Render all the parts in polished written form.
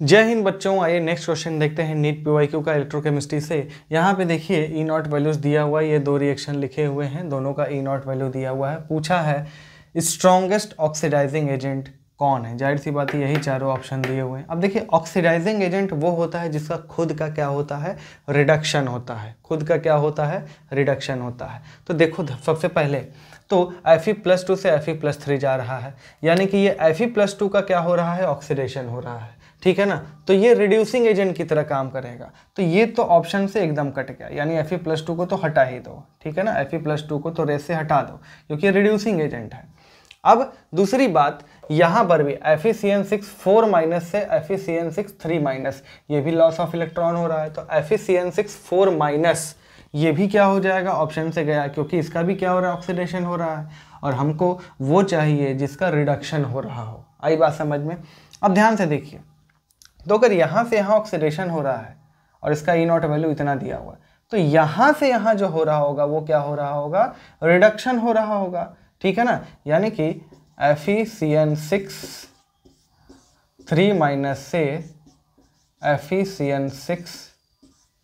जय हिंद बच्चों, आइए नेक्स्ट क्वेश्चन देखते हैं नीट पीवाईक्यू का इलेक्ट्रोकेमिस्ट्री से। यहाँ पे देखिए ई नॉट वैल्यूज दिया हुआ है, ये दो रिएक्शन लिखे हुए हैं, दोनों का ई नॉट वैल्यू दिया हुआ है। पूछा है स्ट्रॉन्गेस्ट ऑक्सीडाइजिंग एजेंट कौन है। जाहिर सी बात है यही चारों ऑप्शन दिए हुए हैं। अब देखिए ऑक्सीडाइजिंग एजेंट वो होता है जिसका खुद का क्या होता है, रिडक्शन होता है। खुद का क्या होता है, रिडक्शन होता है। तो देखो सबसे पहले तो Fe+2 से Fe+3 जा रहा है, यानी कि ये Fe+2 का क्या हो रहा है, ऑक्सीडेशन हो रहा है, ठीक है ना। तो ये रिड्यूसिंग एजेंट की तरह काम करेगा। तो ये तो ऑप्शन से एकदम कट गया, यानी Fe+2 को तो हटा ही दो, ठीक है ना। Fe+2 को तो रेस से हटा दो क्योंकि रिड्यूसिंग एजेंट है। अब दूसरी बात, यहाँ पर भी FeCN6 4- से FeCN6 3-, ये भी लॉस ऑफ इलेक्ट्रॉन हो रहा है। तो FeCN6 4- ये भी क्या हो जाएगा, ऑप्शन से गया, क्योंकि इसका भी क्या हो रहा है, ऑक्सीडेशन हो रहा है। और हमको वो चाहिए जिसका रिडक्शन हो रहा हो। आई बात समझ में। अब ध्यान से देखिए, तो अगर यहाँ से यहाँ ऑक्सीडेशन हो रहा है और इसका ई नॉट वैल्यू इतना दिया हुआ है, तो यहाँ से यहाँ जो हो रहा होगा वो क्या हो रहा होगा, रिडक्शन हो रहा होगा, ठीक है ना। यानी कि FeCN6 3- से FeCN6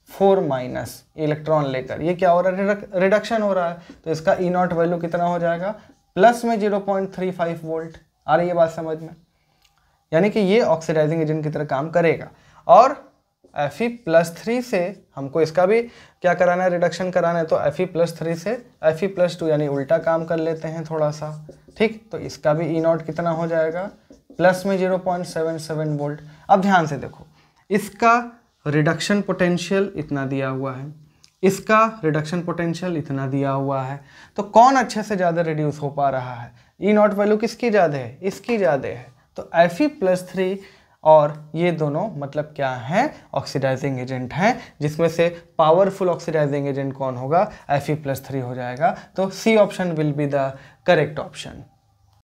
4- इलेक्ट्रॉन लेकर ये क्या हो रहा है, रिडक्शन हो रहा है। तो इसका ई नॉट वैल्यू कितना हो जाएगा, प्लस में 0.35 वोल्ट। आ रही है बात समझ में। यानी कि ये ऑक्सीडाइजिंग एजेंट की तरह काम करेगा। और Fe+3 से हमको इसका भी क्या कराना है, रिडक्शन कराना है। तो Fe+3 से Fe+2 यानी उल्टा काम कर लेते हैं थोड़ा सा, ठीक। तो इसका भी ई नॉट कितना हो जाएगा, प्लस में 0.77 वोल्ट। अब ध्यान से देखो, इसका रिडक्शन पोटेंशियल इतना दिया हुआ है, इसका रिडक्शन पोटेंशियल इतना दिया हुआ है। तो कौन अच्छे से ज़्यादा रिड्यूस हो पा रहा है, ई नॉट वैल्यू किसकी ज़्यादा है, इसकी ज़्यादा है। तो Fe+3 और ये दोनों मतलब क्या हैं, ऑक्सीडाइजिंग एजेंट हैं, जिसमें से पावरफुल ऑक्सीडाइजिंग एजेंट कौन होगा, Fe+3 हो जाएगा। तो C option will be the correct option.